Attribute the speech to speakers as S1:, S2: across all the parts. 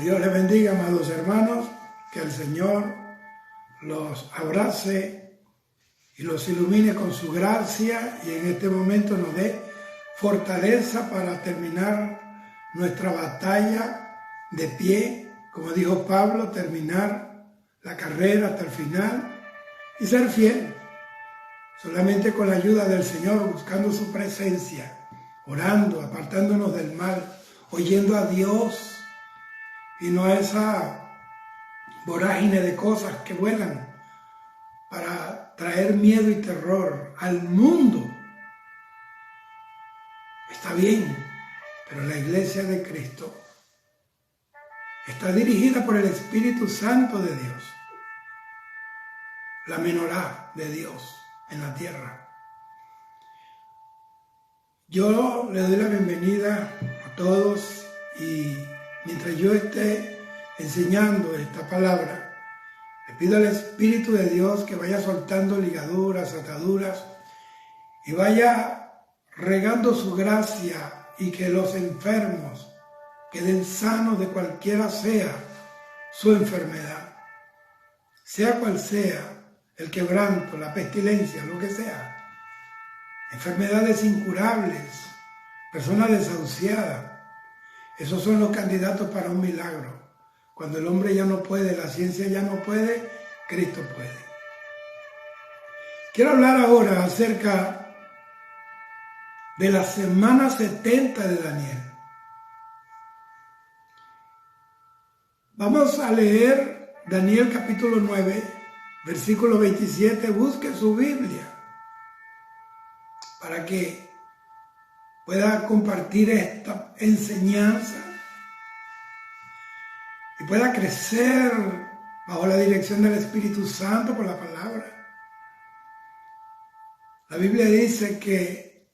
S1: Dios les bendiga, amados hermanos, que el Señor los abrace y los ilumine con su gracia y en este momento nos dé fortaleza para terminar nuestra batalla de pie, como dijo Pablo, terminar la carrera hasta el final y ser fiel, solamente con la ayuda del Señor, buscando su presencia, orando, apartándonos del mal, oyendo a Dios, y no a esa vorágine de cosas que vuelan para traer miedo y terror al mundo. Está bien, pero la iglesia de Cristo está dirigida por el Espíritu Santo de Dios, la menorá de Dios en la tierra. Yo le doy la bienvenida a todos y mientras yo esté enseñando esta palabra, le pido al Espíritu de Dios que vaya soltando ligaduras, ataduras y vaya regando su gracia y que los enfermos queden sanos de cualquiera sea su enfermedad, sea cual sea el quebranto, la pestilencia, lo que sea, enfermedades incurables, personas desahuciadas. Esos son los candidatos para un milagro. Cuando el hombre ya no puede, la ciencia ya no puede, Cristo puede. Quiero hablar ahora acerca de la semana 70 de Daniel. Vamos a leer Daniel capítulo 9, versículo 27. Busque su Biblia para que pueda compartir esta enseñanza y pueda crecer bajo la dirección del Espíritu Santo por la palabra. La Biblia dice que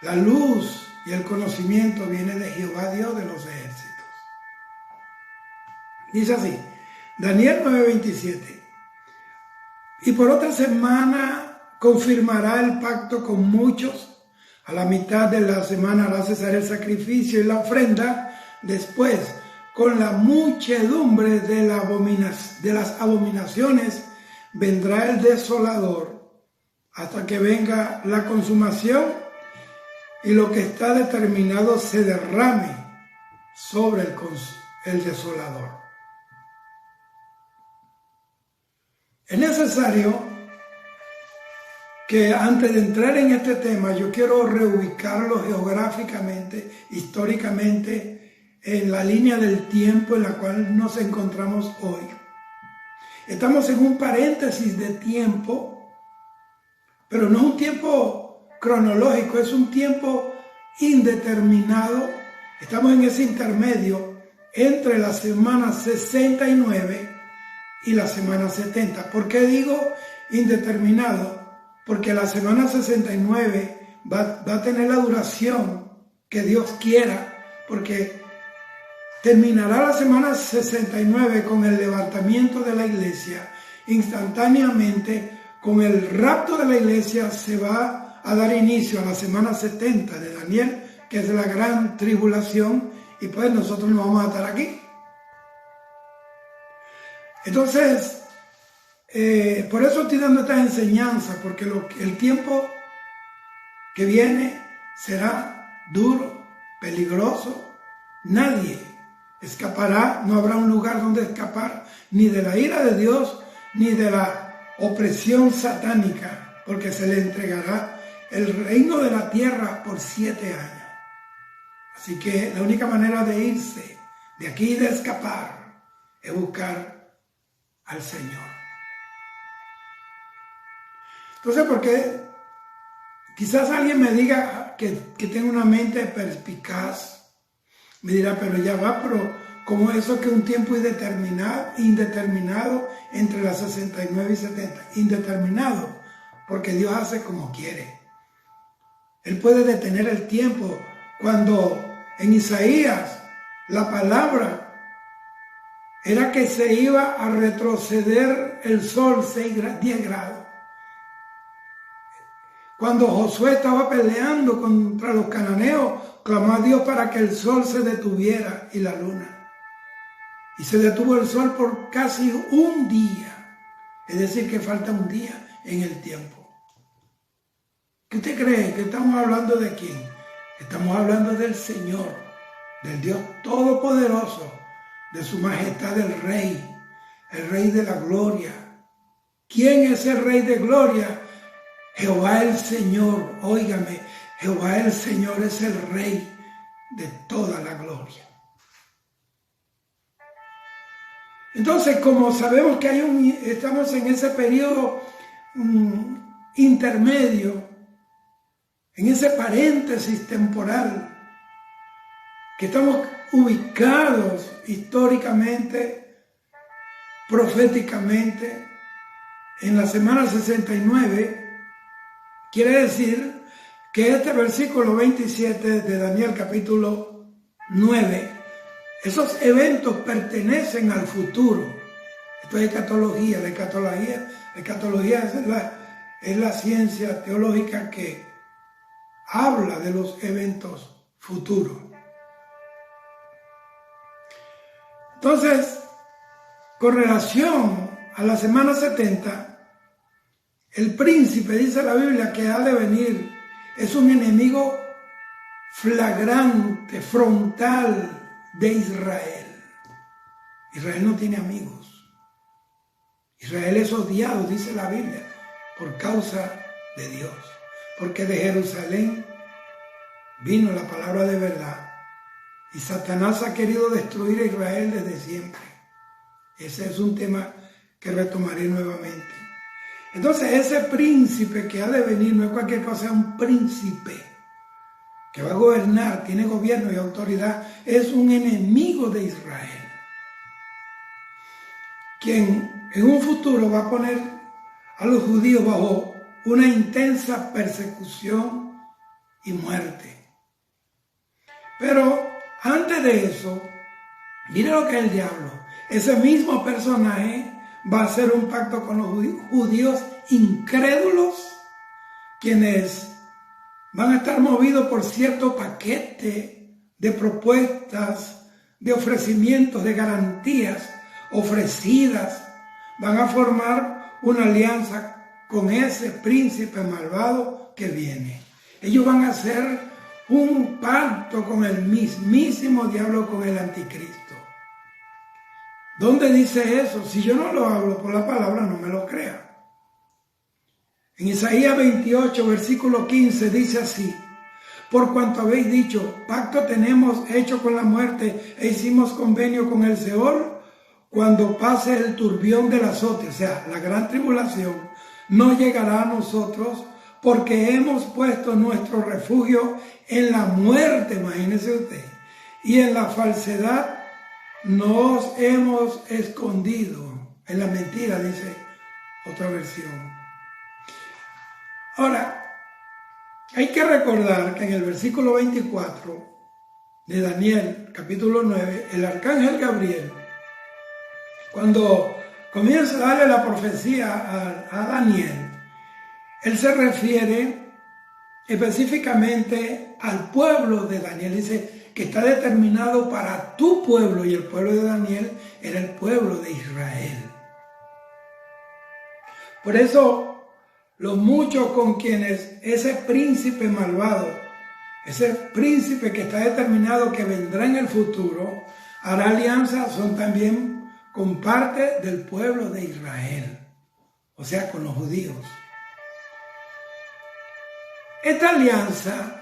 S1: la luz y el conocimiento viene de Jehová, Dios de los ejércitos. Dice así, Daniel 9:27. Y por otra semana confirmará el pacto con muchos. A la mitad de la semana hará cesar el sacrificio y la ofrenda. Después, con la muchedumbre de las abominaciones, vendrá el desolador hasta que venga la consumación y lo que está determinado se derrame sobre el desolador. Es necesario que antes de entrar en este tema, yo quiero reubicarlo geográficamente, históricamente, en la línea del tiempo en la cual nos encontramos hoy. Estamos en un paréntesis de tiempo, pero no es un tiempo cronológico, es un tiempo indeterminado. Estamos en ese intermedio entre la semana 69 y la semana 70. ¿Por qué digo indeterminado? Porque la semana 69 va a tener la duración que Dios quiera, porque terminará la semana 69 con el levantamiento de la iglesia. Instantáneamente, con el rapto de la iglesia, se va a dar inicio a la semana 70 de Daniel, que es la gran tribulación, y pues nosotros no vamos a estar aquí. Entonces, por eso estoy dando esta enseñanza, porque el tiempo que viene será duro, peligroso. Nadie escapará, no habrá un lugar donde escapar, ni de la ira de Dios, ni de la opresión satánica, porque se le entregará el reino de la tierra por 7 años. Así que la única manera de irse de aquí y de escapar es buscar al Señor. Entonces, porque quizás alguien me diga que tengo una mente perspicaz, me dirá, pero ya va, pero ¿cómo eso que un tiempo indeterminado entre las 69 y 70? Indeterminado, porque Dios hace como quiere. Él puede detener el tiempo. Cuando en Isaías la palabra era que se iba a retroceder el sol 10 grados. Cuando Josué estaba peleando contra los cananeos, clamó a Dios para que el sol se detuviera y la luna. y se detuvo el sol por casi un día. Es decir, que falta un día en el tiempo. ¿Qué usted cree? ¿Que estamos hablando de quién? Estamos hablando del Señor, del Dios Todopoderoso, de su majestad el Rey de la gloria. ¿Quién es el Rey de gloria? Jehová el Señor. Óigame, Jehová el Señor es el Rey de toda la gloria. Entonces, como sabemos que estamos en ese periodo intermedio, en ese paréntesis temporal, que estamos ubicados históricamente, proféticamente, en la semana 69, quiere decir que este versículo 27 de Daniel capítulo 9, esos eventos pertenecen al futuro. Esto es escatología. La escatología es la ciencia teológica que habla de los eventos futuros. Entonces, con relación a la semana 70, el príncipe, dice la Biblia, que ha de venir, es un enemigo flagrante, frontal de Israel. Israel no tiene amigos. Israel es odiado, dice la Biblia, por causa de Dios. Porque de Jerusalén vino la palabra de verdad. Y Satanás ha querido destruir a Israel desde siempre. Ese es un tema que retomaré nuevamente. Entonces ese príncipe que ha de venir no es cualquier cosa, es un príncipe que va a gobernar, tiene gobierno y autoridad, es un enemigo de Israel, quien en un futuro va a poner a los judíos bajo una intensa persecución y muerte. Pero antes de eso, mire lo que es el diablo. Ese mismo personaje va a hacer un pacto con los judíos incrédulos, quienes van a estar movidos por cierto paquete de propuestas, de ofrecimientos, de garantías ofrecidas. Van a formar una alianza con ese príncipe malvado que viene. Ellos van a hacer un pacto con el mismísimo diablo, con el anticristo. ¿Dónde dice eso? Si yo no lo hablo por la palabra, no me lo crea. En Isaías 28, versículo 15, dice así: por cuanto habéis dicho, pacto tenemos hecho con la muerte e hicimos convenio con el Seol, cuando pase el turbión del azote, o sea, la gran tribulación, no llegará a nosotros, porque hemos puesto nuestro refugio en la muerte, imagínese usted, y en la falsedad nos hemos escondido. En la mentira, dice otra versión. Ahora, hay que recordar que en el versículo 24 de Daniel, capítulo 9, el arcángel Gabriel, cuando comienza a darle la profecía a Daniel, él se refiere específicamente al pueblo de Daniel. Dice que está determinado para tu pueblo, y el pueblo de Daniel era el pueblo de Israel. Por eso, los muchos con quienes ese príncipe malvado, ese príncipe que está determinado que vendrá en el futuro, hará alianza, son también con parte del pueblo de Israel, o sea, con los judíos. Esta alianza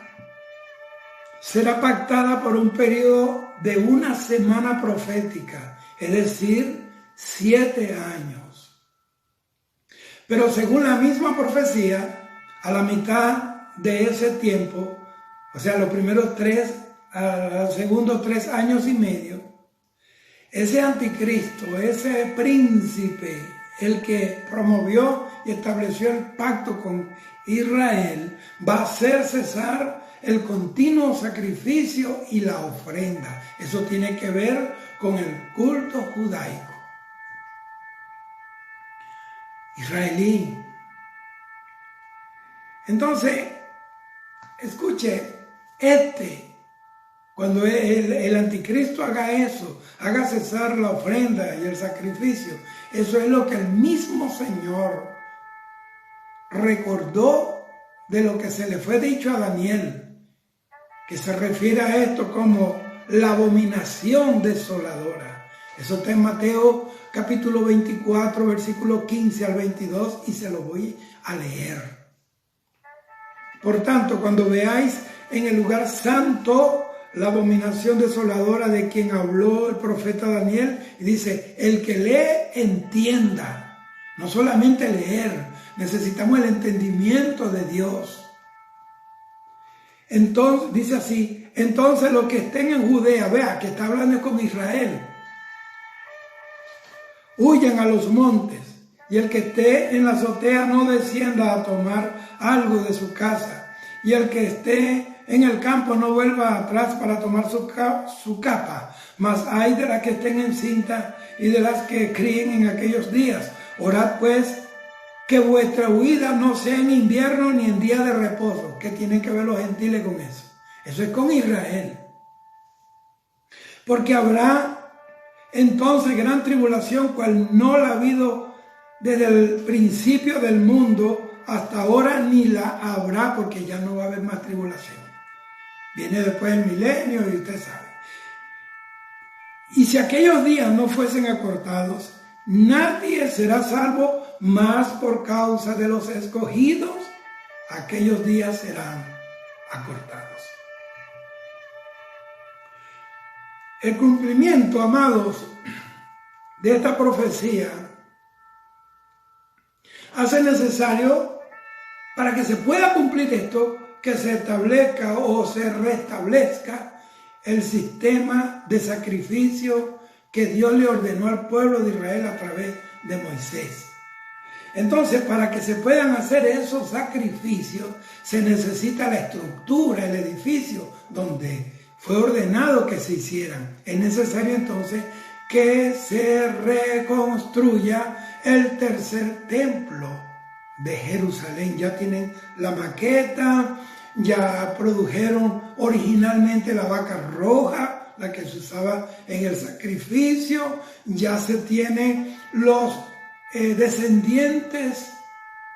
S1: será pactada por un periodo de una semana profética, es decir, 7 años. Pero según la misma profecía, a la mitad de ese tiempo, o sea, los segundos 3 años y medio, ese anticristo, ese príncipe, el que promovió y estableció el pacto con Israel, va a hacer cesar el continuo sacrificio y la ofrenda. Eso tiene que ver con el culto judaico israelí. Entonces, escuche, este Cuando el anticristo haga eso, haga cesar la ofrenda y el sacrificio, eso es lo que el mismo Señor recordó de lo que se le fue dicho a Daniel, que se refiere a esto como la abominación desoladora. Eso está en Mateo capítulo 24, versículo 15 al 22, y se lo voy a leer. Por tanto, cuando veáis en el lugar santo la abominación desoladora de quien habló el profeta Daniel, y dice, el que lee entienda. No solamente leer, necesitamos el entendimiento de Dios. Entonces, dice así, entonces los que estén en Judea, vea que está hablando con Israel, huyan a los montes, y el que esté en la azotea no descienda a tomar algo de su casa, y el que esté en el campo no vuelva atrás para tomar su capa, mas hay de las que estén encintas y de las que críen en aquellos días. Orad pues que vuestra huida no sea en invierno ni en día de reposo. ¿Qué tienen que ver los gentiles con eso? Eso es con Israel. Porque habrá entonces gran tribulación, cual no la ha habido desde el principio del mundo hasta ahora, ni la habrá, porque ya no va a haber más tribulación. Viene después el milenio y usted sabe. Y si aquellos días no fuesen acortados, nadie será salvo, más por causa de los escogidos, aquellos días serán acortados. El cumplimiento, amados, de esta profecía hace necesario, para que se pueda cumplir esto, que se establezca o se restablezca el sistema de sacrificio que Dios le ordenó al pueblo de Israel a través de Moisés. Entonces, para que se puedan hacer esos sacrificios, se necesita la estructura, el edificio donde fue ordenado que se hicieran. Es necesario entonces que se reconstruya el tercer templo de Jerusalén. Ya tienen la maqueta, ya produjeron originalmente la vaca roja, la que se usaba en el sacrificio, ya se tienen los descendientes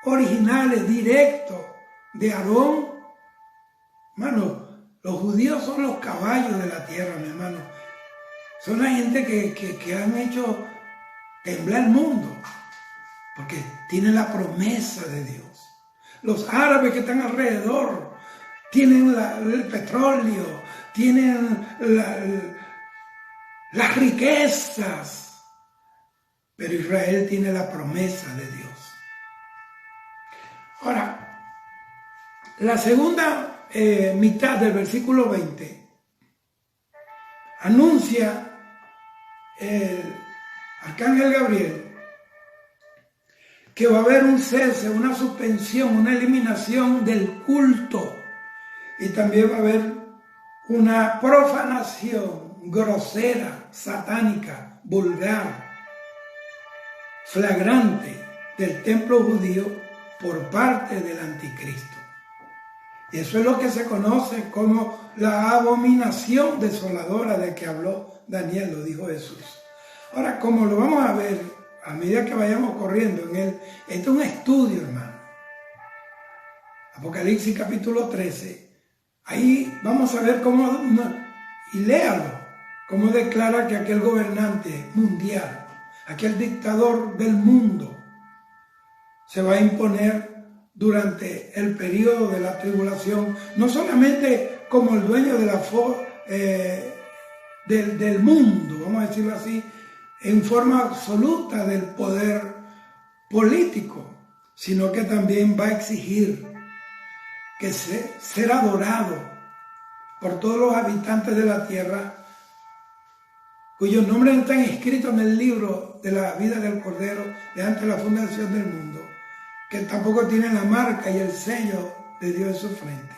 S1: originales, directos de Aarón. Hermano, los judíos son los caballos de la tierra, mi hermano. Son la gente que han hecho temblar el mundo, porque tienen la promesa de Dios. Los árabes que están alrededor tienen el petróleo, tienen las riquezas, pero Israel tiene la promesa de Dios. Ahora, la segunda mitad del versículo 20 anuncia el arcángel Gabriel que va a haber un cese, una suspensión, una eliminación del culto, y también va a haber una profanación grosera, satánica, vulgar, flagrante del templo judío por parte del anticristo. Y eso es lo que se conoce como la abominación desoladora de que habló Daniel, lo dijo Jesús. Ahora, como lo vamos a ver a medida que vayamos corriendo en él, este es un estudio, hermano. Apocalipsis capítulo 13, ahí vamos a ver cómo, y léalo, cómo declara que aquel gobernante mundial, aquel dictador del mundo, se va a imponer durante el periodo de la tribulación, no solamente como el dueño de del mundo, vamos a decirlo así, en forma absoluta del poder político, sino que también va a exigir que ser adorado por todos los habitantes de la tierra, cuyos nombres están escritos en el libro de la vida del Cordero de antes de la fundación del mundo, que tampoco tienen la marca y el sello de Dios en su frente.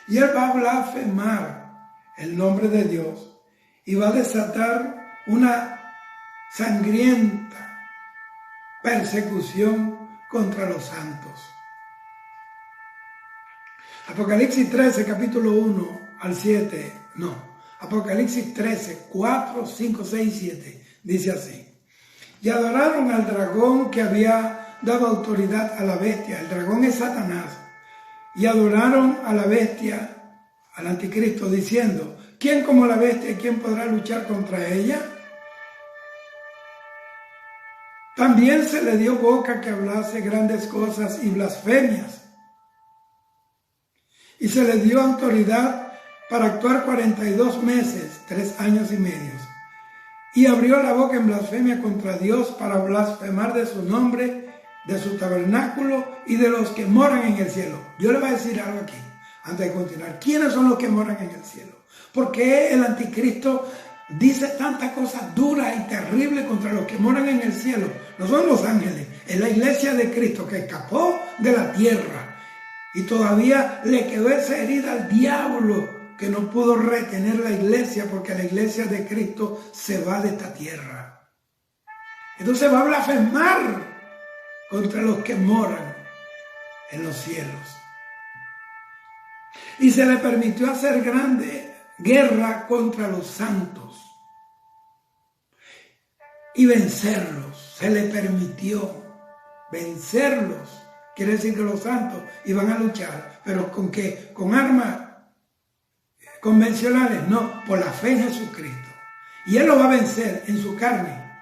S1: Y él va a blasfemar el nombre de Dios y va a desatar una sangrienta persecución contra los santos. Apocalipsis 13, capítulo 1 al 7, No, Apocalipsis 13, 4, 5, 6 y 7. Dice así. Y adoraron al dragón que había dado autoridad a la bestia. El dragón es Satanás. Y adoraron a la bestia, al anticristo, diciendo, ¿quién como la bestia y quién podrá luchar contra ella? También se le dio boca que hablase grandes cosas y blasfemias. Y se le dio autoridad para actuar 42 meses, 3 años y medio. Y abrió la boca en blasfemia contra Dios para blasfemar de su nombre, de su tabernáculo y de los que moran en el cielo. Yo le voy a decir algo aquí, antes de continuar. ¿Quiénes son los que moran en el cielo? ¿Por qué el anticristo dice tantas cosas duras y terribles contra los que moran en el cielo? No son los ángeles, es la iglesia de Cristo que escapó de la tierra. Y todavía le quedó esa herida al diablo que no pudo retener la iglesia, porque la iglesia de Cristo se va de esta tierra. Entonces va a blasfemar contra los que moran en los cielos. Y se le permitió hacer grande guerra contra los santos y vencerlos. Se le permitió vencerlos. Quiere decir que los santos iban a luchar, pero ¿con qué? ¿Con armas convencionales? No, por la fe en Jesucristo. Y Él lo va a vencer en su carne,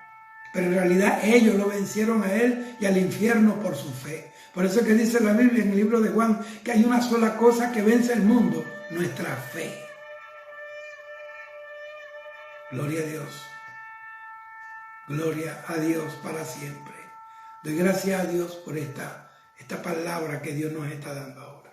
S1: pero en realidad ellos lo vencieron a Él y al infierno por su fe. Por eso es que dice la Biblia en el libro de Juan que hay una sola cosa que vence el mundo, nuestra fe. Gloria a Dios. Gloria a Dios para siempre. Doy gracias a Dios por esta palabra que Dios nos está dando ahora.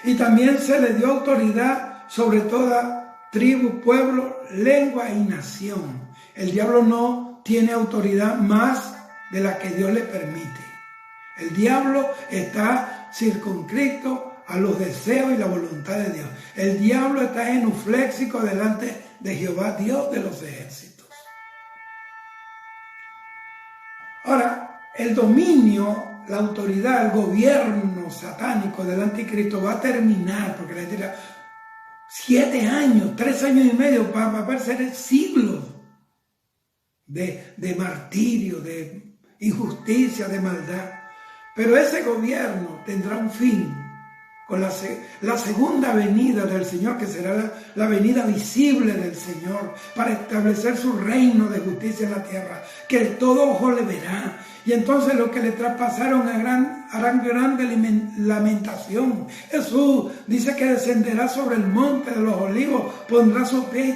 S1: Y también se le dio autoridad sobre toda tribu, pueblo, lengua y nación. El diablo no tiene autoridad más de la que Dios le permite. El diablo está circunscrito a los deseos y la voluntad de Dios. El diablo está genuflexico delante de Jehová, Dios de los ejércitos. Ahora, el dominio, la autoridad, el gobierno satánico del anticristo va a terminar, porque le dirá 7 años, 3 años y medio, va a ser siglos de martirio, de injusticia, de maldad. Pero ese gobierno tendrá un fin con la segunda venida del Señor, que será la venida visible del Señor para establecer su reino de justicia en la tierra, que todo ojo le verá. Y entonces los que le traspasaron harán grande lamentación. Jesús dice que descenderá sobre el monte de los olivos, pondrá su pie y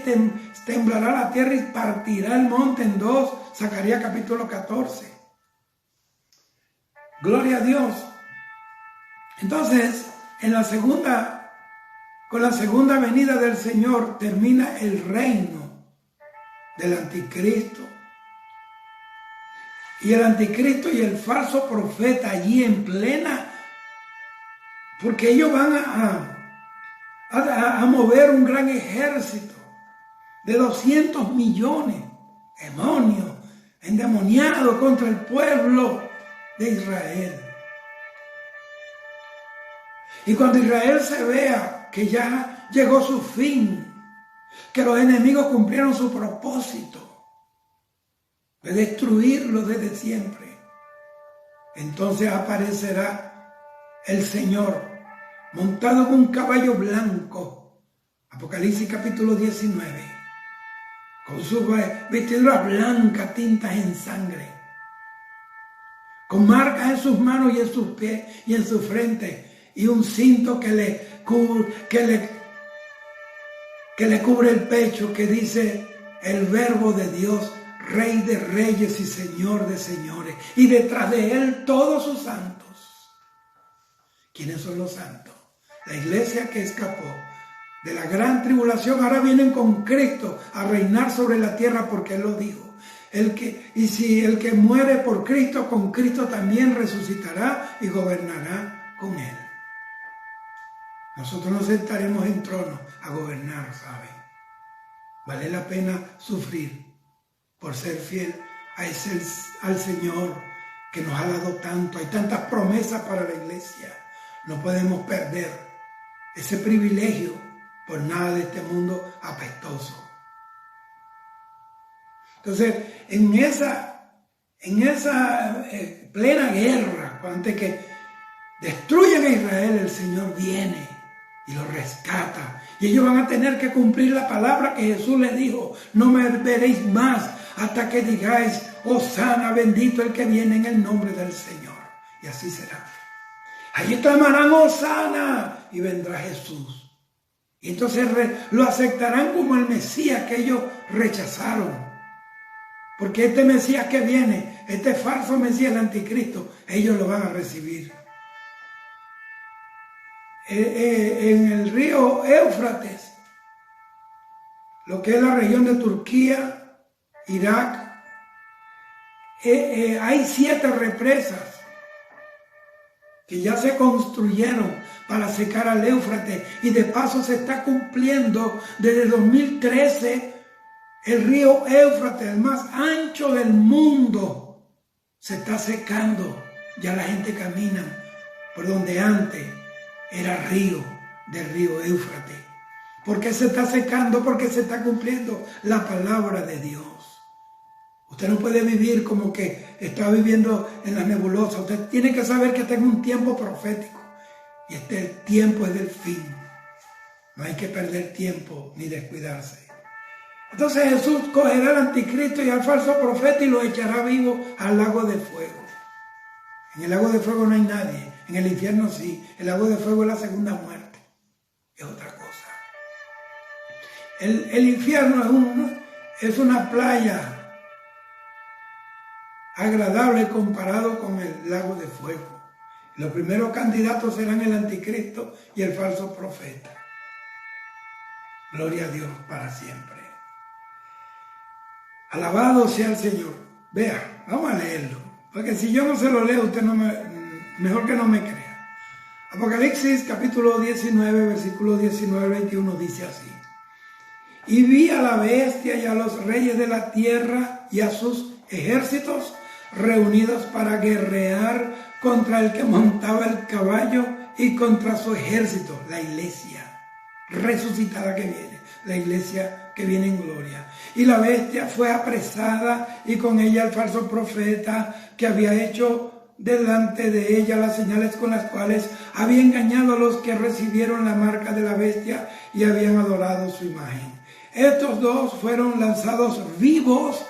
S1: temblará la tierra y partirá el monte en dos. Zacarías capítulo 14. Gloria a Dios. Entonces, con la segunda venida del Señor termina el reino del anticristo. Y el anticristo y el falso profeta allí en plena, porque ellos van a mover un gran ejército de 200 millones, demonios, endemoniados contra el pueblo de Israel. Y cuando Israel se vea que ya llegó su fin, que los enemigos cumplieron su propósito de destruirlo desde siempre, entonces aparecerá el Señor montado en un caballo blanco, Apocalipsis capítulo 19, con sus vestiduras blancas tintas en sangre, con marcas en sus manos y en sus pies y en su frente, y un cinto que le cubre el pecho, que dice el Verbo de Dios, Rey de reyes y Señor de señores, y detrás de él todos sus santos. ¿Quiénes son los santos? La iglesia que escapó de la gran tribulación ahora vienen con Cristo a reinar sobre la tierra, porque Él lo dijo. Si el que muere por Cristo, con Cristo también resucitará y gobernará con Él. Nosotros nos sentaremos en trono a gobernar, ¿saben? Vale la pena sufrir por ser fiel al Señor, que nos ha dado tanto. Hay tantas promesas para la iglesia. No podemos perder ese privilegio por nada de este mundo apestoso. Entonces, en esa plena guerra, antes que destruyan a Israel, el Señor viene y los rescata. Y ellos van a tener que cumplir la palabra que Jesús les dijo: no me veréis más hasta que digáis: Hosana, bendito el que viene en el nombre del Señor. Y así será. Allí clamarán: Hosana, y vendrá Jesús. Y entonces lo aceptarán como el Mesías que ellos rechazaron. Porque este Mesías que viene, este falso Mesías, el anticristo, ellos lo van a recibir. En el río Éufrates, lo que es la región de Turquía, Irak, hay 7 represas que ya se construyeron para secar al Éufrates, y de paso se está cumpliendo desde 2013 el río Éufrates, el más ancho del mundo, se está secando. Ya la gente camina por donde antes era del río Éufrates. ¿Por qué se está secando? Porque se está cumpliendo la palabra de Dios. Usted no puede vivir como que está viviendo en la nebulosa. Usted tiene que saber que está en un tiempo profético. Y este tiempo es del fin. No hay que perder tiempo ni descuidarse. Entonces Jesús cogerá al anticristo y al falso profeta y lo echará vivo al lago de fuego. En el lago de fuego no hay nadie. En el infierno sí. El lago de fuego es la segunda muerte. Es otra cosa. El infierno es una playa agradable comparado con el lago de fuego. Los primeros candidatos serán el anticristo y el falso profeta. Gloria a Dios para siempre. Alabado sea el Señor. Vea, vamos a leerlo. Porque si yo no se lo leo, usted mejor que no me crea. Apocalipsis capítulo 19, versículo 19 al 21 dice así: y vi a la bestia y a los reyes de la tierra y a sus ejércitos reunidos para guerrear contra el que montaba el caballo y contra su ejército, la iglesia resucitada que viene, la iglesia que viene en gloria. Y la bestia fue apresada, y con ella el falso profeta, que había hecho delante de ella las señales con las cuales había engañado a los que recibieron la marca de la bestia y habían adorado su imagen. Estos dos fueron lanzados vivos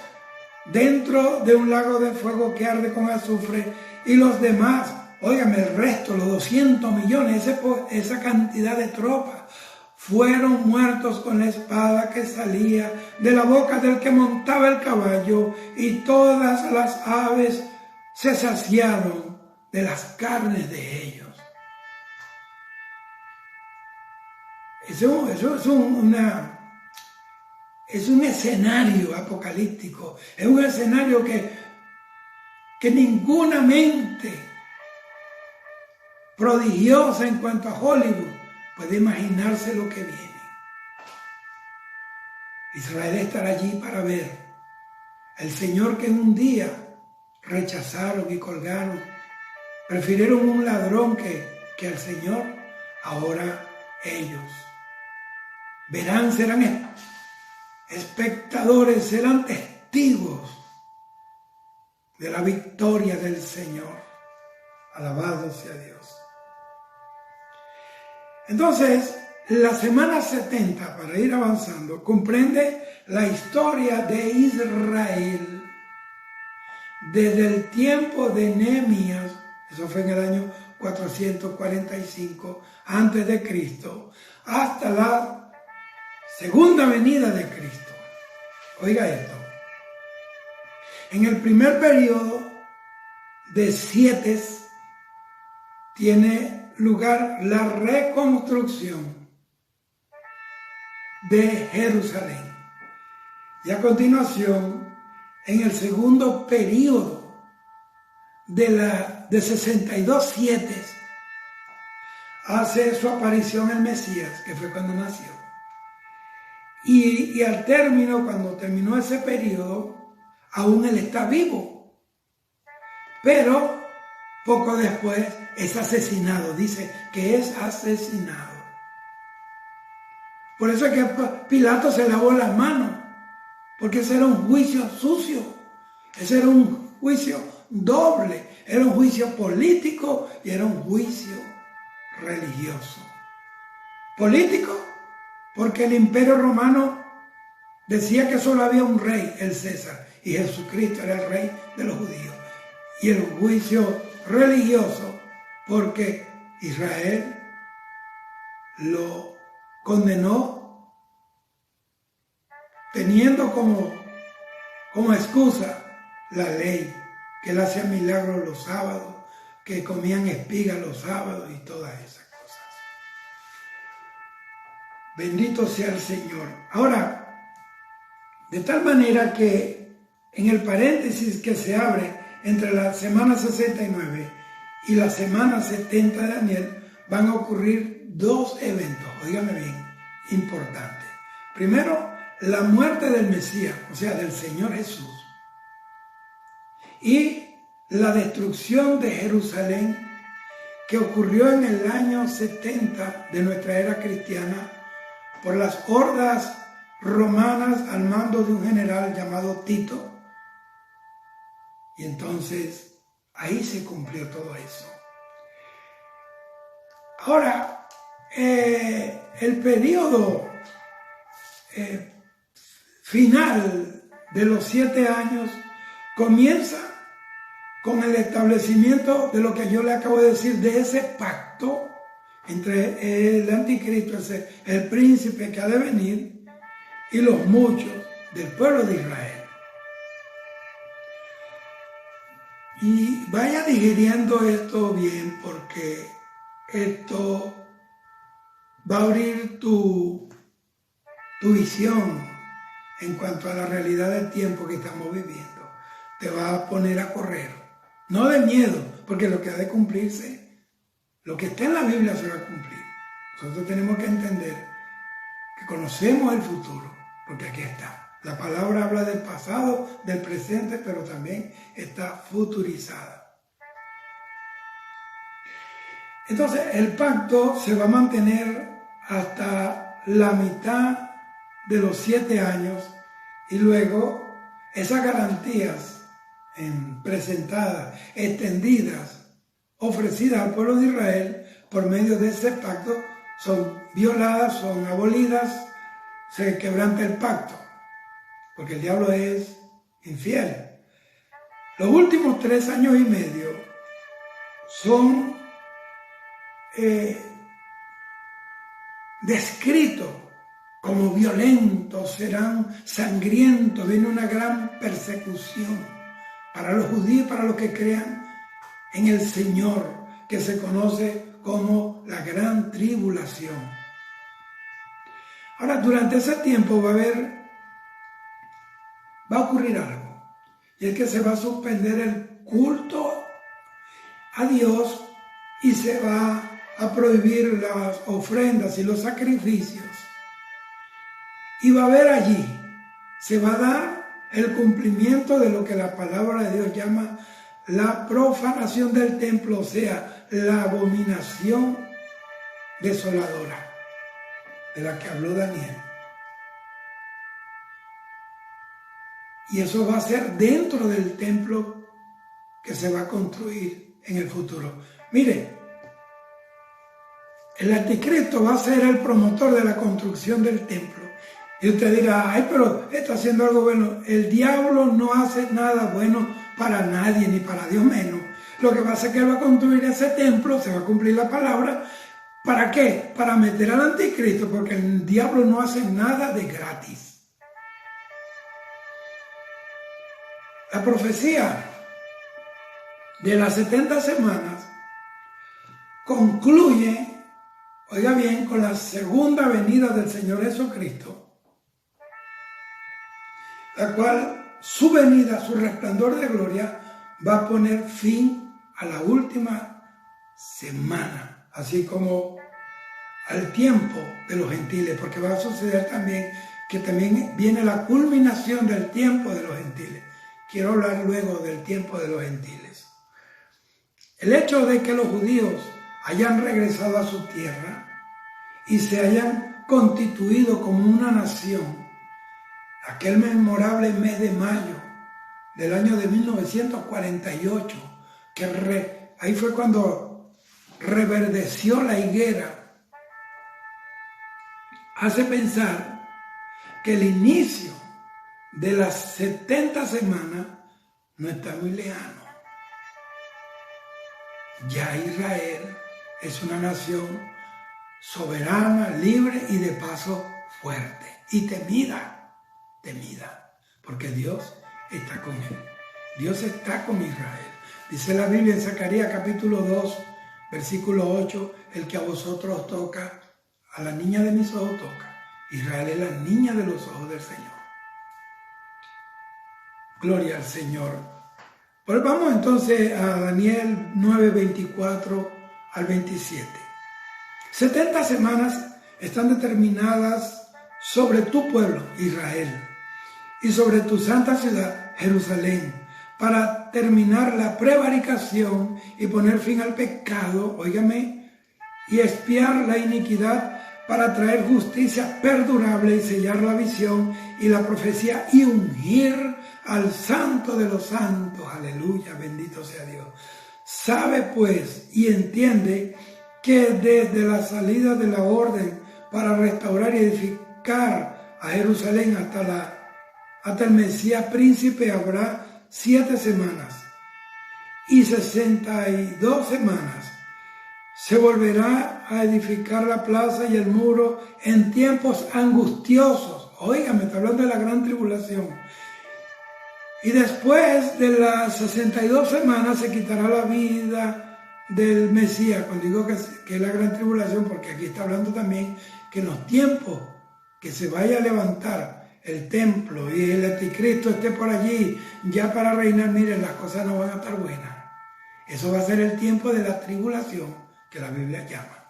S1: dentro de un lago de fuego que arde con azufre, y los demás, óigame, el resto, los 200 millones, esa cantidad de tropas, fueron muertos con la espada que salía de la boca del que montaba el caballo, y todas las aves se saciaron de las carnes de ellos. Eso es un escenario apocalíptico, es un escenario que ninguna mente prodigiosa en cuanto a Hollywood puede imaginarse lo que viene. Israel estará allí para ver el Señor que en un día rechazaron y colgaron, prefirieron un ladrón que al Señor. Ahora ellos verán, serán espectadores, serán testigos de la victoria del Señor. Alabado sea Dios. Entonces, la semana 70, para ir avanzando, comprende la historia de Israel desde el tiempo de Nehemías, eso fue en el año 445 a.C., hasta la segunda venida de Cristo. Oiga esto. En el primer periodo de 7 tiene lugar la reconstrucción de Jerusalén. Y a continuación, en el segundo periodo de 62 7, hace su aparición el Mesías, que fue cuando nació. Y al término, cuando terminó ese periodo, aún él está vivo. Pero poco después es asesinado. Dice que es asesinado. Por eso es que Pilato se lavó las manos, porque ese era un juicio sucio, ese era un juicio doble, era un juicio político y era un juicio religioso. Político, porque el Imperio Romano decía que solo había un rey, el César, y Jesucristo era el rey de los judíos. Y el juicio religioso, porque Israel lo condenó teniendo como excusa la ley, que él hacía milagros los sábados, que comían espigas los sábados y todas esas cosas. Bendito sea el Señor. Ahora, de tal manera que en el paréntesis que se abre entre la semana 69 y la semana 70 de Daniel van a ocurrir dos eventos, óigame bien, importantes. Primero, la muerte del Mesías, o sea, del Señor Jesús, y la destrucción de Jerusalén que ocurrió en el año 70 de nuestra era cristiana por las hordas romanas al mando de un general llamado Tito. Y entonces ahí se cumplió todo eso. Ahora, el periodo final de los 7 años comienza con el establecimiento de lo que yo le acabo de decir, de ese pacto entre el anticristo, el príncipe que ha de venir, y los muchos del pueblo de Israel. Y vaya digiriendo esto bien, porque esto va a abrir tu visión en cuanto a la realidad del tiempo que estamos viviendo. Te va a poner a correr, no de miedo, porque lo que ha de cumplirse, lo que está en la Biblia se va a cumplir. Nosotros tenemos que entender que conocemos el futuro, porque aquí está. La palabra habla del pasado, del presente, pero también está futurizada. Entonces, el pacto se va a mantener hasta la mitad de los 7 años y luego esas garantías presentadas, extendidas, ofrecidas al pueblo de Israel por medio de ese pacto son violadas, son abolidas, se quebranta el pacto, porque el diablo es infiel. Los últimos 3 años y medio son descritos como violentos, serán sangrientos, viene una gran persecución para los judíos y para los que crean en el Señor, que se conoce como la gran tribulación. Ahora, durante ese tiempo va a ocurrir algo, y es que se va a suspender el culto a Dios y se va a prohibir las ofrendas y los sacrificios. Y va a haber allí, se va a dar el cumplimiento de lo que la palabra de Dios llama la profanación del templo, o sea, la abominación desoladora, de la que habló Daniel. Y eso va a ser dentro del templo que se va a construir en el futuro. Mire, el anticristo va a ser el promotor de la construcción del templo. Y usted dirá, ay, pero está haciendo algo bueno. El diablo no hace nada bueno para nadie, ni para Dios menos. Lo que pasa es que él va a construir ese templo, se va a cumplir la palabra. ¿Para qué? Para meter al anticristo, porque el diablo no hace nada de gratis. La profecía de las 70 semanas concluye, oiga bien, con la segunda venida del Señor Jesucristo, la cual su venida, su resplandor de gloria, va a poner fin a la última semana, así como al tiempo de los gentiles, porque va a suceder también que también viene la culminación del tiempo de los gentiles. Quiero hablar luego del tiempo de los gentiles. El hecho de que los judíos hayan regresado a su tierra y se hayan constituido como una nación, aquel memorable mes de mayo del año de 1948, ahí fue cuando reverdeció la higuera, hace pensar que el inicio de las 70 semanas no está muy lejano. Ya Israel es una nación soberana, libre y de paso fuerte y temida, porque Dios está con él. Dios está con Israel. Dice la Biblia en Zacarías capítulo 2, versículo 8, el que a vosotros toca, a la niña de mis ojos toca. Israel es la niña de los ojos del Señor. Gloria al Señor. Pues vamos entonces a Daniel 9, 24 al 27. 70 semanas están determinadas sobre tu pueblo, Israel, y sobre tu santa ciudad, Jerusalén, para terminar la prevaricación y poner fin al pecado, óigame, y expiar la iniquidad, para traer justicia perdurable y sellar la visión y la profecía y ungir al santo de los santos. Aleluya, bendito sea Dios. Sabe pues y entiende que desde la salida de la orden para restaurar y edificar a Jerusalén hasta el Mesías príncipe habrá 7 semanas y 62 semanas. Se volverá a edificar la plaza y el muro en tiempos angustiosos. Óigame, está hablando de la gran tribulación. Y después de las 62 semanas se quitará la vida del Mesías. Cuando digo que es la gran tribulación, porque aquí está hablando también que en los tiempos que se vaya a levantar el templo y el anticristo esté por allí ya para reinar, miren, las cosas no van a estar buenas. Eso va a ser el tiempo de la tribulación, que la Biblia llama.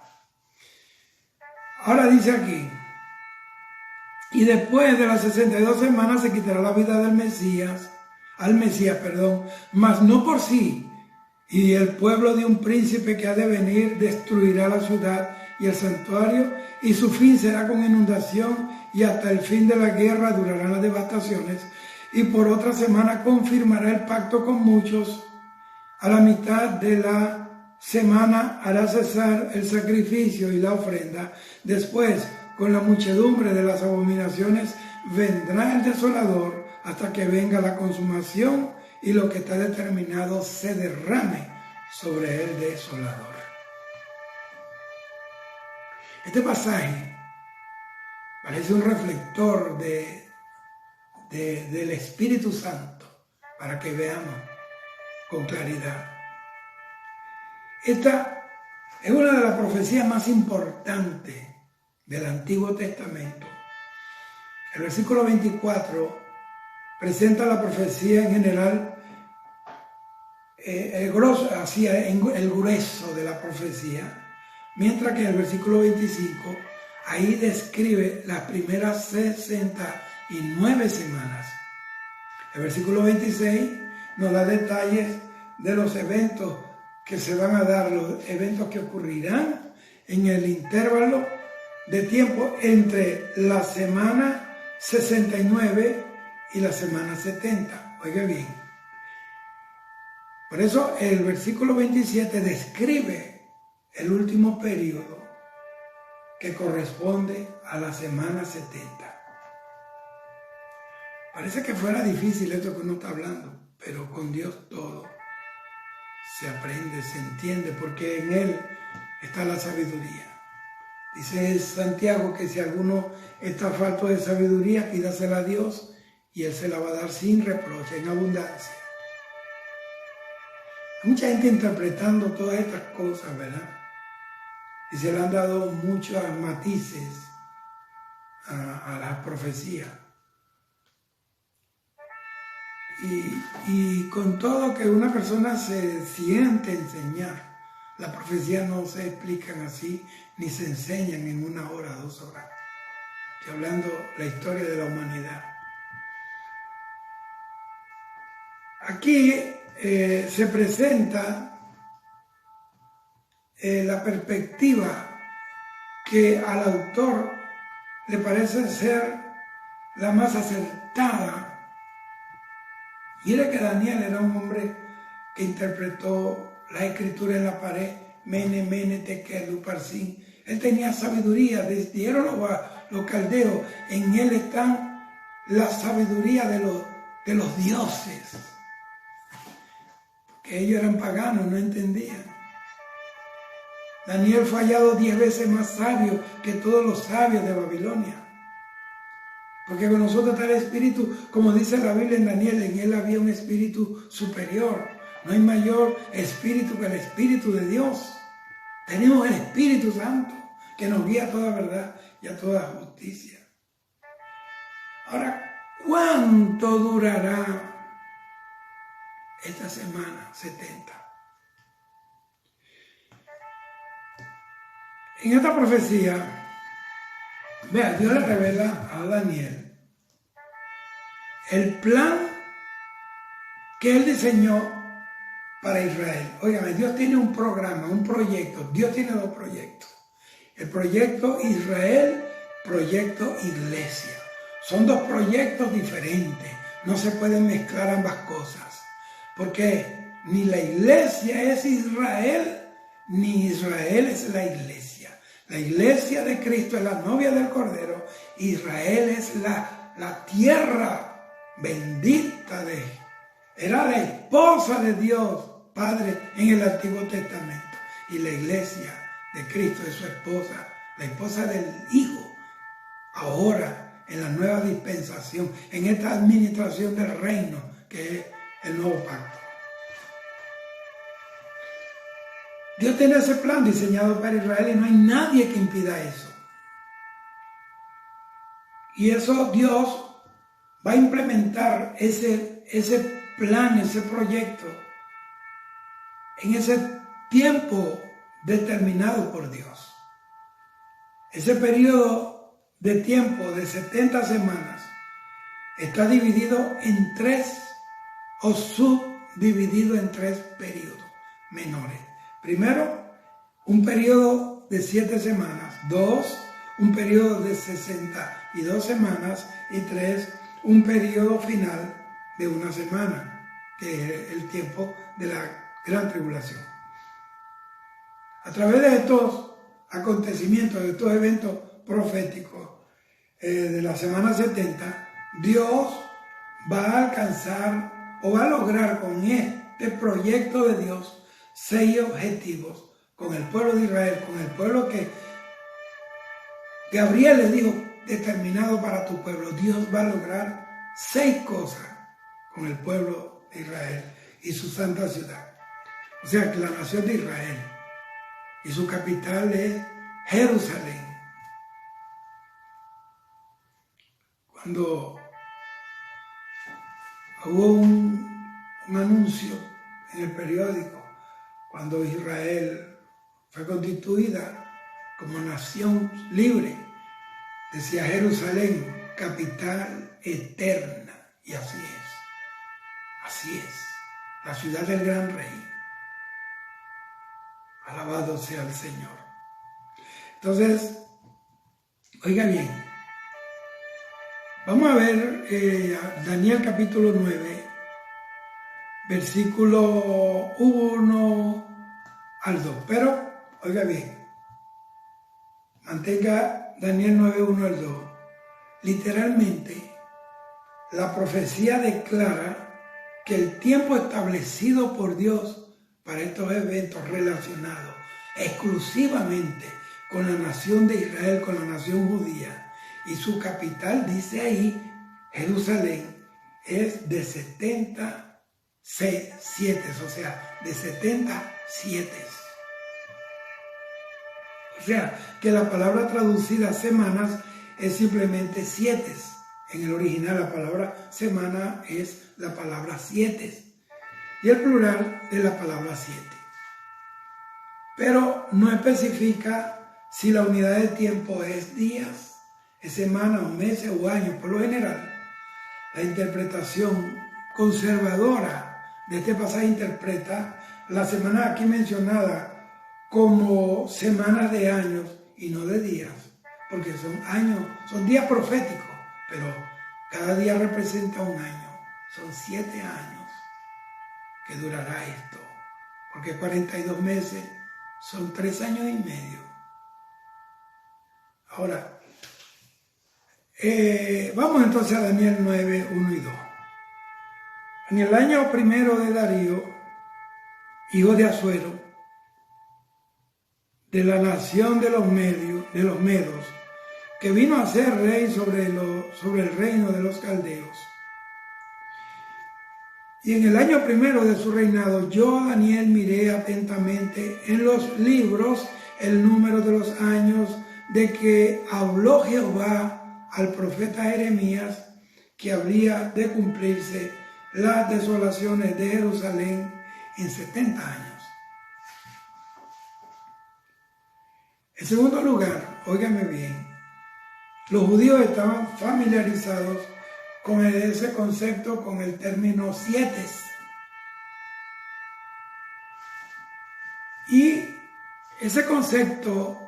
S1: Ahora dice aquí, y después de las 62 semanas se quitará la vida del Mesías, mas no por sí, y el pueblo de un príncipe que ha de venir destruirá la ciudad y el santuario, y su fin será con inundación, y hasta el fin de la guerra durarán las devastaciones, y por otra semana confirmará el pacto con muchos. A la mitad de la semana hará cesar el sacrificio y la ofrenda. Después, con la muchedumbre de las abominaciones, vendrá el desolador hasta que venga la consumación y lo que está determinado se derrame sobre el desolador. Este pasaje parece un reflector del Espíritu Santo para que veamos con claridad. Esta es una de las profecías más importantes del Antiguo Testamento. El versículo 24 presenta la profecía en general, el grueso de la profecía, mientras que en el versículo 25 ahí describe las primeras 69 semanas. El versículo 26 nos da detalles de los eventos que se van a dar, los eventos que ocurrirán en el intervalo de tiempo entre la semana 69 y la semana 70. Oiga bien. Por eso el versículo 27 describe el último periodo que corresponde a la semana 70. Parece que fuera difícil esto que uno está hablando, pero con Dios todo se aprende, se entiende, porque en Él está la sabiduría. Dice Santiago que si alguno está falto de sabiduría, pídasela a Dios y Él se la va a dar sin reproche, en abundancia. Hay mucha gente interpretando todas estas cosas, ¿verdad? Y se le han dado muchos matices a la profecía. Y con todo que una persona se siente enseñar, las profecías no se explican así, ni se enseñan en 1 hora, 2 horas. Estoy hablando de la historia de la humanidad. Aquí se presenta la perspectiva que al autor le parece ser la más acertada. Mire que Daniel era un hombre que interpretó la escritura en la pared, Mene, Mene, Tekel, Uparsin. Él tenía sabiduría, dijeron los caldeos, en él están la sabiduría de los dioses. Porque ellos eran paganos, no entendían. Daniel fue hallado 10 veces más sabio que todos los sabios de Babilonia. Porque con nosotros está el espíritu, como dice la Biblia en Daniel, en él había un espíritu superior. No hay mayor espíritu que el Espíritu de Dios. Tenemos el Espíritu Santo que nos guía a toda verdad y a toda justicia. Ahora, ¿cuánto durará esta semana 70? En esta profecía, vea, Dios le revela a Daniel el plan que él diseñó para Israel. Óigame, Dios tiene un programa, un proyecto. Dios tiene dos proyectos. El proyecto Israel, proyecto Iglesia. Son dos proyectos diferentes. No se pueden mezclar ambas cosas. Porque ni la Iglesia es Israel, ni Israel es la Iglesia. La Iglesia de Cristo es la novia del Cordero. Israel es la tierra bendita era la esposa de Dios Padre en el Antiguo Testamento. Y la Iglesia de Cristo es su esposa, la esposa del Hijo. Ahora, en la nueva dispensación, en esta administración del reino, que es el nuevo pacto. Dios tiene ese plan diseñado para Israel y no hay nadie que impida eso. Y eso Dios va a implementar ese plan, ese proyecto, en ese tiempo determinado por Dios. Ese periodo de tiempo de 70 semanas está dividido en 3 o subdividido en 3 periodos menores. Primero, un periodo de 7 semanas. 2, un periodo de 62 semanas. Y 3, un periodo final de 1 semana, que es el tiempo de la gran tribulación. A través de estos acontecimientos, de estos eventos proféticos de la semana 70, Dios va a alcanzar o va a lograr con este proyecto de Dios 6 objetivos con el pueblo de Israel, con el pueblo que Gabriel le dijo, determinado para tu pueblo. Dios va a lograr 6 cosas con el pueblo de Israel y su santa ciudad. O sea que la nación de Israel y su capital es Jerusalén. Cuando hubo un anuncio en el periódico, cuando Israel fue constituida como nación libre, decía Jerusalén, capital eterna. Y así es, la ciudad del gran rey. Alabado sea el Señor. Entonces, oiga bien, vamos a ver Daniel capítulo 9, versículo 1 al 2. Pero, oiga bien, mantenga Daniel 9, 1 al 2. Literalmente, la profecía declara que el tiempo establecido por Dios para estos eventos relacionados exclusivamente con la nación de Israel, con la nación judía, y su capital, dice ahí, Jerusalén, es de 77, o sea, de 77. O sea, que la palabra traducida semanas es simplemente 7. En el original la palabra semana es la palabra 7. Y el plural es la palabra 7. Pero no especifica si la unidad de tiempo es días, es semanas, o meses o años. Por lo general, la interpretación conservadora de este pasaje interpreta la semana aquí mencionada como semanas de años y no de días, porque son años, son días proféticos, pero cada día representa un año. Son 7 años que durará esto, porque 42 meses son 3 años y medio. Ahora, vamos entonces a Daniel 9, 1 y 2. En el año primero de Darío, hijo de Asuero, de la nación de los medos, que vino a ser rey sobre el reino de los caldeos. Y en el año primero de su reinado, yo, Daniel, miré atentamente en los libros el número de los años de que habló Jehová al profeta Jeremías, que habría de cumplirse las desolaciones de Jerusalén en 70 años. En segundo lugar, óigame bien, los judíos estaban familiarizados con ese concepto, con el término 7. Y ese concepto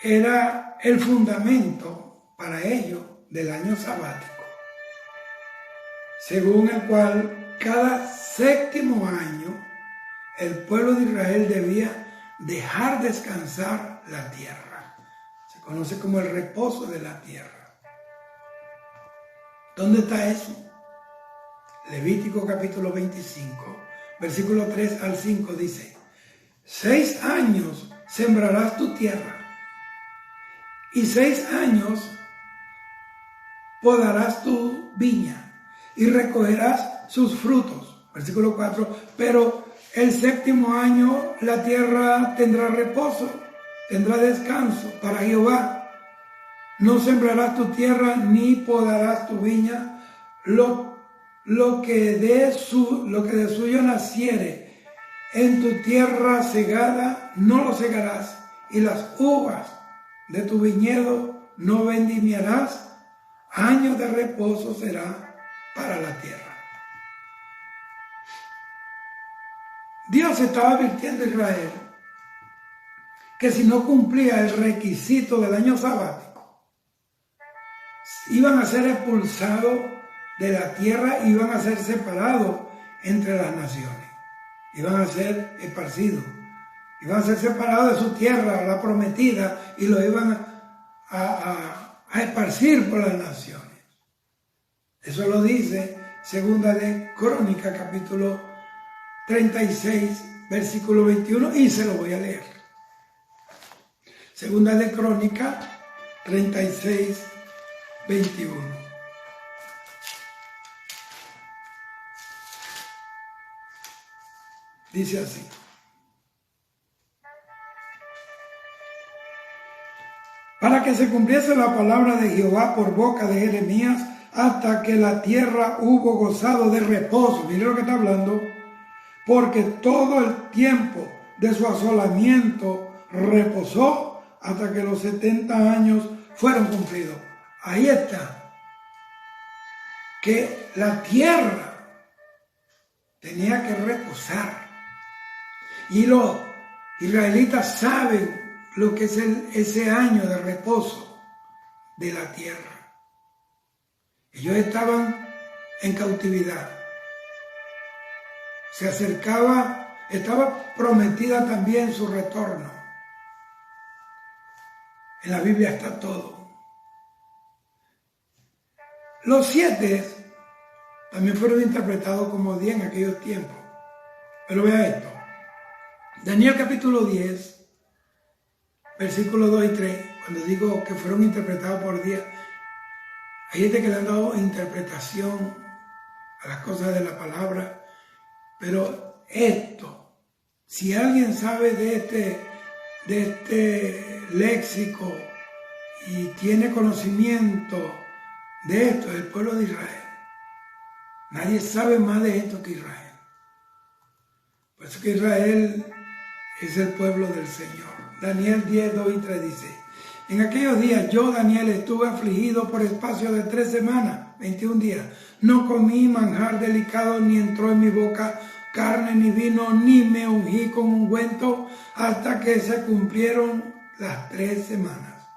S1: era el fundamento para ellos del año sabático, según el cual cada 7º año el pueblo de Israel debía dejar descansar la tierra. Se conoce como el reposo de la tierra. ¿Dónde está eso? Levítico capítulo 25, versículo 3 al 5 dice: 6 años sembrarás tu tierra, y 6 años podarás tu viña, y recogerás sus frutos. Versículo 4, pero el 7º año la tierra tendrá reposo, tendrá descanso para Jehová. No sembrarás tu tierra ni podarás tu viña. Lo que de suyo naciere en tu tierra segada, no lo segarás, y las uvas de tu viñedo no vendimiarás. Año de reposo será para la tierra. Dios estaba advirtiendo a Israel que si no cumplía el requisito del año sabático, iban a ser expulsados de la tierra, iban a ser separados entre las naciones, iban a ser esparcidos, iban a ser separados de su tierra, la prometida, y lo iban a esparcir por las naciones. Eso lo dice Segunda de Crónica, capítulo 36, versículo 21, y se lo voy a leer. Segunda de Crónica 36, 21. Dice así: para que se cumpliese la palabra de Jehová por boca de Jeremías, hasta que la tierra hubo gozado de reposo. Mire lo que está hablando. Porque todo el tiempo de su asolamiento reposó hasta que los 70 años fueron cumplidos. Ahí está. Que la tierra tenía que reposar. Y los israelitas saben lo que es ese año de reposo de la tierra. Ellos estaban en cautividad. Se acercaba, estaba prometida también su retorno. En la Biblia está todo. Los 7 también fueron interpretados como 10 en aquellos tiempos. Pero vea esto. Daniel capítulo 10, versículos 2 y 3, cuando digo que fueron interpretados por 10, hay gente que le han dado interpretación a las cosas de la palabra. Pero esto, si alguien sabe de este léxico y tiene conocimiento de esto, el pueblo de Israel, nadie sabe más de esto que Israel. Por eso que Israel es el pueblo del Señor. Daniel 10, 2 y 3 dice: en aquellos días yo, Daniel, estuve afligido por espacio de 3 semanas, 21 días. No comí manjar delicado, ni entró en mi boca carne ni vino, ni me ungí con ungüento, 'ungüento, hasta que se cumplieron las 3 semanas.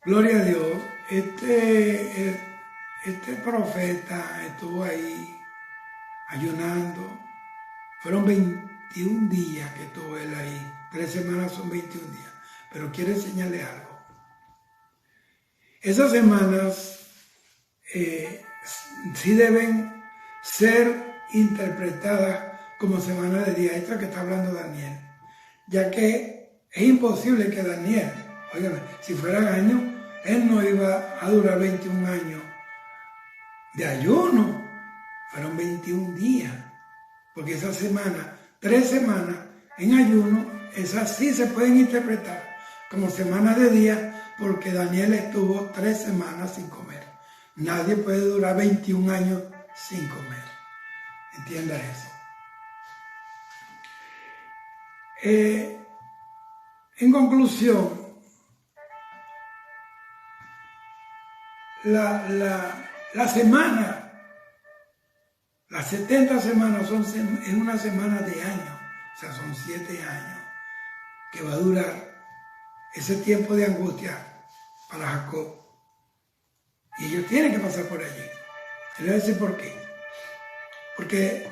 S1: Gloria a Dios. Este profeta estuvo ahí ayunando. Fueron 21 días que estuvo él ahí. 3 semanas son 21 días. Pero quiero enseñarle algo. Esas semanas sí deben ser interpretadas como semana de día. Esto que está hablando Daniel. Ya que es imposible que Daniel, óigame, si fueran años, él no iba a durar 21 años de ayuno. Fueron 21 días. Porque esas semanas, 3 semanas en ayuno, esas sí se pueden interpretar como semanas de día, porque Daniel estuvo 3 semanas sin comer. Nadie puede durar 21 años sin comer. Entienda eso. En conclusión, la semana, las 70 semanas es una semana de año, o sea, son 7 años que va a durar ese tiempo de angustia para Jacob. Y ellos tienen que pasar por allí. Le voy a decir por qué. Porque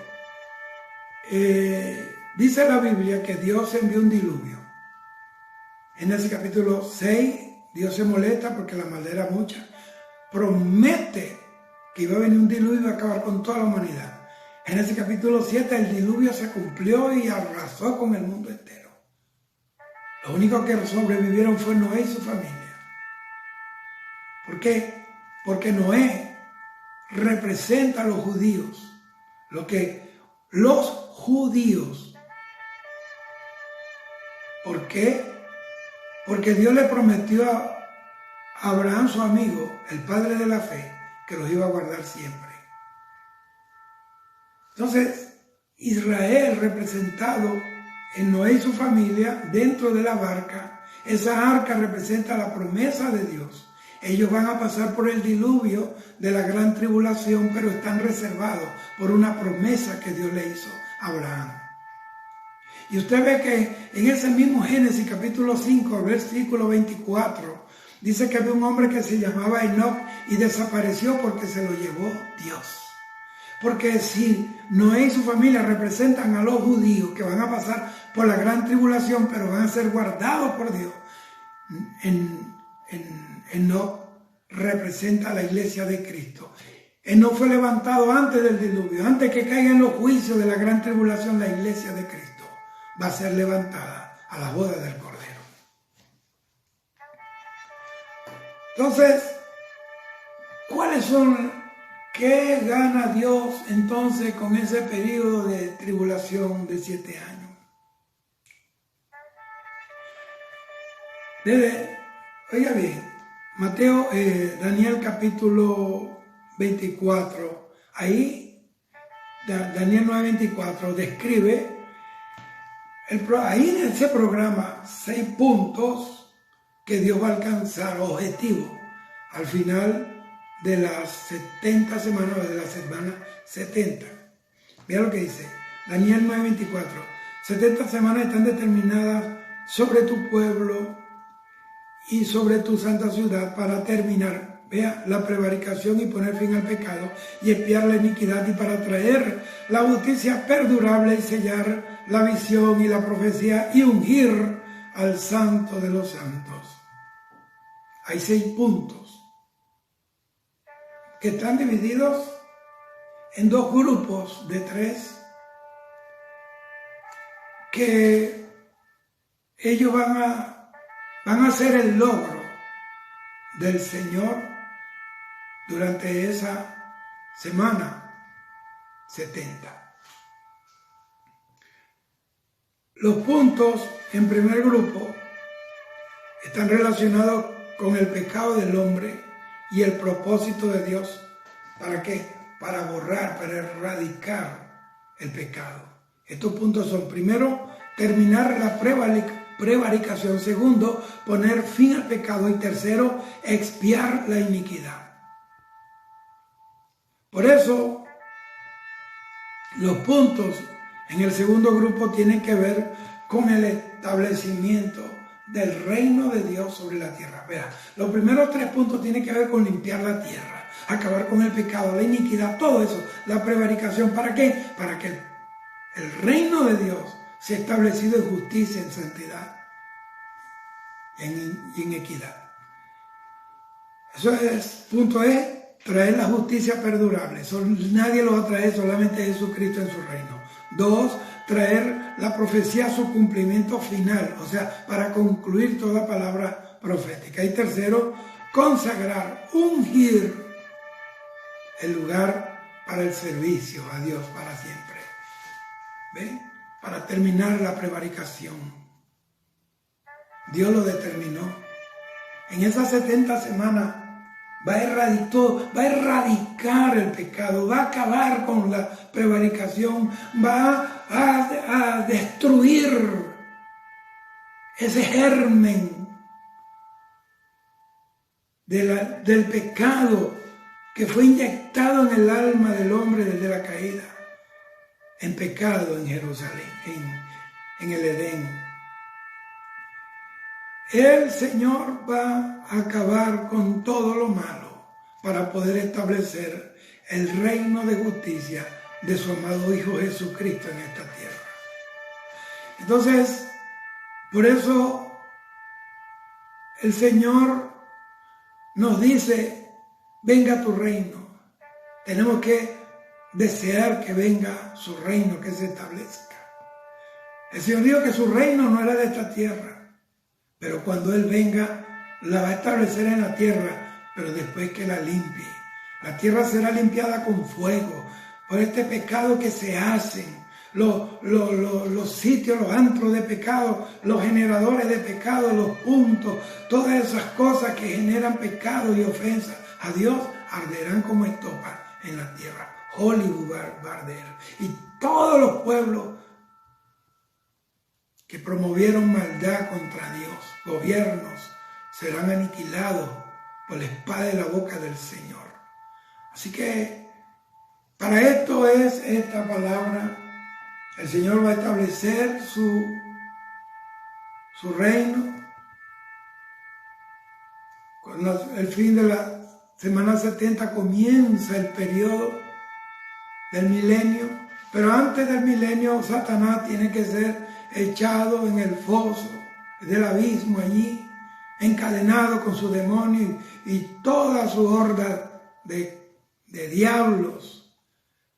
S1: dice la Biblia que Dios envió un diluvio. En ese capítulo 6, Dios se molesta porque la maldad era mucha. Promete que iba a venir un diluvio y iba a acabar con toda la humanidad. En ese capítulo 7, el diluvio se cumplió y arrasó con el mundo entero. Lo único que sobrevivieron fue Noé y su familia. ¿Por qué? Porque Noé representa a los judíos. Los judíos. ¿Por qué? Porque Dios le prometió a Abraham, su amigo, el padre de la fe, que los iba a guardar siempre. Entonces, Israel representado en Noé y su familia dentro de la barca, esa arca representa la promesa de Dios. Ellos van a pasar por el diluvio de la gran tribulación, pero están reservados por una promesa que Dios le hizo a Abraham. Y usted ve que en ese mismo Génesis capítulo 5, versículo 24, dice que había un hombre que se llamaba Enoc y desapareció porque se lo llevó Dios. Porque si Noé y su familia representan a los judíos que van a pasar por la gran tribulación, pero van a ser guardados por Dios, Enoc representa a la iglesia de Cristo. Enoc fue levantado antes del diluvio, antes que caigan los juicios de la gran tribulación. La iglesia de Cristo va a ser levantada a la boda del Cordero. Entonces, ¿qué gana Dios entonces con ese periodo de tribulación de 7 años? Oiga bien, Daniel capítulo 24, ahí Daniel 9:24 describe, ahí en ese programa, 6 puntos que Dios va a alcanzar, objetivos, al final de las 70 semanas, o de la semana 70. Mira lo que dice, Daniel 9:24, 70 semanas están determinadas sobre tu pueblo y sobre tu santa ciudad para terminar, vea, la prevaricación y poner fin al pecado y expiar la iniquidad y para traer la justicia perdurable y sellar la visión y la profecía y ungir al santo de los santos. Hay 6 puntos que están divididos en 2 grupos de 3 que ellos van a ser el logro del Señor durante esa semana 70. Los puntos en primer grupo están relacionados con el pecado del hombre y el propósito de Dios. ¿Para qué? Para borrar, para erradicar el pecado. Estos puntos son, primero, terminar la prevaricación. Segundo, poner fin al pecado. Y tercero, expiar la iniquidad. Por eso, los puntos en el segundo grupo tienen que ver con el establecimiento del reino de Dios sobre la tierra. Vea, los primeros 3 puntos tienen que ver con limpiar la tierra, acabar con el pecado, la iniquidad, todo eso, la prevaricación. ¿Para qué? Para que el reino de Dios sea establecido en justicia, en santidad y en equidad. Eso es, punto es, traer la justicia perdurable. Nadie lo va a traer, solamente Jesucristo en su reino. 2, traer la profecía a su cumplimiento final, o sea, para concluir toda palabra profética. Y 3, consagrar, ungir el lugar para el servicio a Dios para siempre. ¿Ven? Para terminar la prevaricación. Dios lo determinó. En esas 70 semanas va a erradicar el pecado, va a acabar con la prevaricación, va a destruir ese germen del pecado que fue inyectado en el alma del hombre desde la caída, en pecado en Jerusalén, en el Edén. El Señor va a acabar con todo lo malo para poder establecer el reino de justicia de su amado Hijo Jesucristo en esta tierra. Entonces, por eso el Señor nos dice, venga tu reino. Tenemos que desear que venga su reino, que se establezca. El Señor dijo que su reino no era de esta tierra. Pero cuando Él venga, la va a establecer en la tierra, pero después que la limpie. La tierra será limpiada con fuego por este pecado que se hacen, los sitios, los antros de pecado, los generadores de pecado, los puntos, todas esas cosas que generan pecado y ofensa a Dios, arderán como estopa en la tierra. Hollywood va a arder. Y todos los pueblos que promovieron maldad contra Dios, gobiernos, serán aniquilados por la espada de la boca del Señor. Así que para esto es esta palabra. El Señor va a establecer su reino. Con el fin de la semana 70 comienza el periodo del milenio, pero antes del milenio Satanás tiene que ser echado en el foso del abismo allí, encadenado con su demonio y toda su horda de diablos,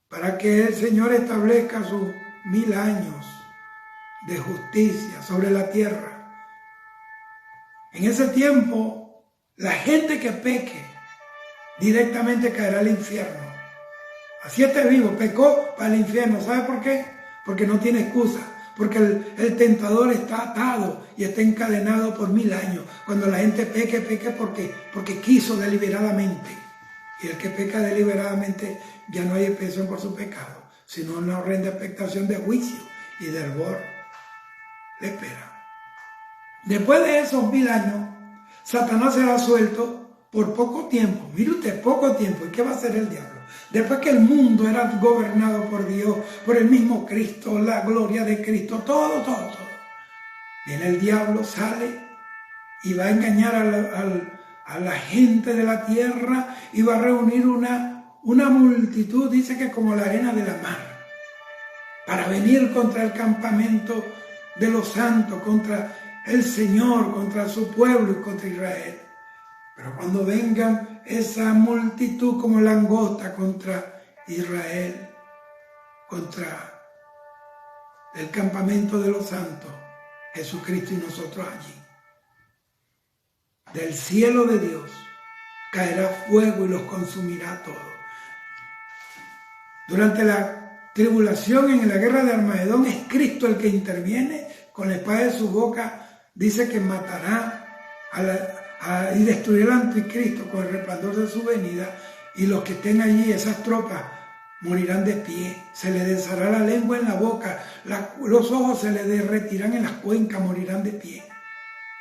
S1: para que el Señor establezca sus 1000 años de justicia sobre la tierra. En ese tiempo, la gente que peque directamente caerá al infierno. Así esté vivo, pecó para el infierno. ¿Sabe por qué? Porque no tiene excusa. Porque el tentador está atado y está encadenado por 1000 años. Cuando la gente peque porque quiso deliberadamente. Y el que peca deliberadamente ya no hay expiación por su pecado, sino una horrenda expectación de juicio y de hervor le espera. Después de esos 1000 años, Satanás será suelto por poco tiempo. Mire usted, poco tiempo. ¿Y qué va a hacer el diablo? Después que el mundo era gobernado por Dios, por el mismo Cristo, la gloria de Cristo, todo. Viene el diablo, sale y va a engañar a la gente de la tierra y va a reunir una multitud, dice que como la arena de la mar, para venir contra el campamento de los santos, contra el Señor, contra su pueblo y contra Israel. Pero cuando vengan esa multitud como langosta contra Israel, contra el campamento de los santos, Jesucristo y nosotros allí, del cielo de Dios caerá fuego y los consumirá a todos. Durante la tribulación en la guerra de Armagedón es Cristo el que interviene con la espada de su boca, dice que matará y destruirá al anticristo con el resplandor de su venida, y los que estén allí, esas tropas, morirán de pie, se les deshará la lengua en la boca, los ojos se les derretirán en las cuencas, morirán de pie,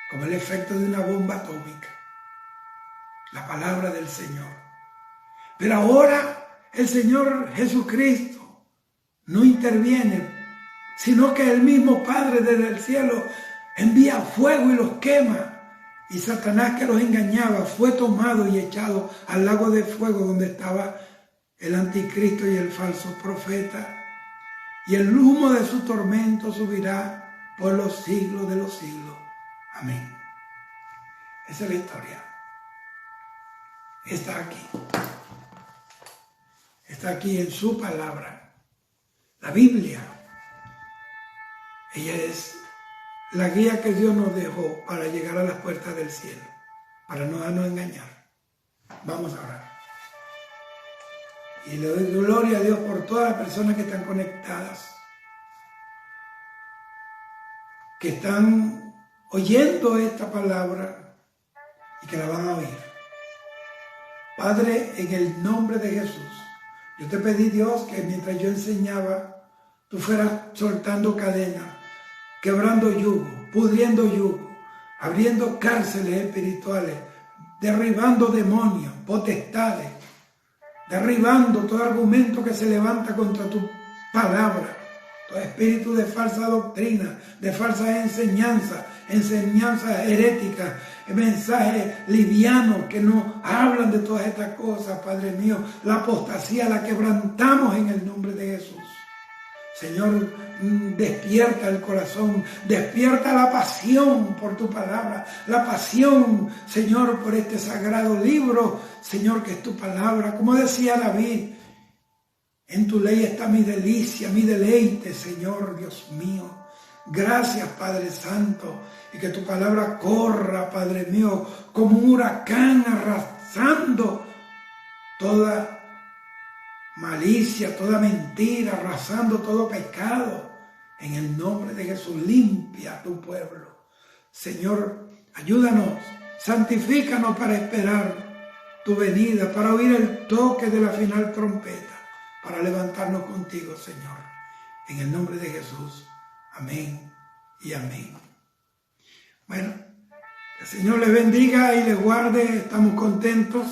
S1: como el efecto de una bomba atómica. La palabra del Señor. Pero ahora el Señor Jesucristo no interviene, sino que el mismo Padre desde el cielo envía fuego y los quema. Y Satanás, que los engañaba, fue tomado y echado al lago de fuego donde estaba el anticristo y el falso profeta. Y el humo de su tormento subirá por los siglos de los siglos. Amén. Esa es la historia. Está aquí. Está aquí en su palabra. La Biblia. Ella es la guía que Dios nos dejó para llegar a las puertas del cielo, para no darnos engañar. Vamos a orar. Y le doy gloria a Dios por todas las personas que están conectadas, que están oyendo esta palabra y que la van a oír. Padre, en el nombre de Jesús, yo te pedí, Dios, que mientras yo enseñaba, tú fueras soltando cadenas, quebrando yugo, pudriendo yugo, abriendo cárceles espirituales, derribando demonios, potestades, derribando todo argumento que se levanta contra tu palabra, todo espíritu de falsa doctrina, de falsas enseñanzas heréticas, mensajes livianos que no hablan de todas estas cosas, Padre mío. La apostasía la quebrantamos en el nombre de Jesús. Señor, despierta el corazón, despierta la pasión por tu palabra, la pasión, Señor, por este sagrado libro, Señor, que es tu palabra. Como decía David, en tu ley está mi delicia, mi deleite, Señor, Dios mío. Gracias, Padre Santo, y que tu palabra corra, Padre mío, como un huracán arrasando toda malicia, toda mentira, arrasando todo pecado. En el nombre de Jesús, limpia a tu pueblo. Señor, ayúdanos, santifícanos para esperar tu venida, para oír el toque de la final trompeta, para levantarnos contigo, Señor. En el nombre de Jesús. Amén y amén. Bueno, que el Señor les bendiga y les guarde. Estamos contentos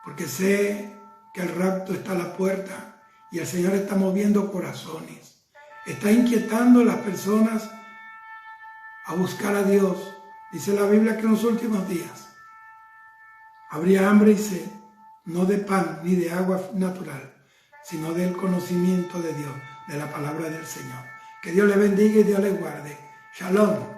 S1: porque sé que el rapto está a la puerta y el Señor está moviendo corazones. Está inquietando a las personas a buscar a Dios. Dice la Biblia que en los últimos días habría hambre y sed, no de pan ni de agua natural, sino del conocimiento de Dios, de la palabra del Señor. Que Dios les bendiga y Dios les guarde. Shalom.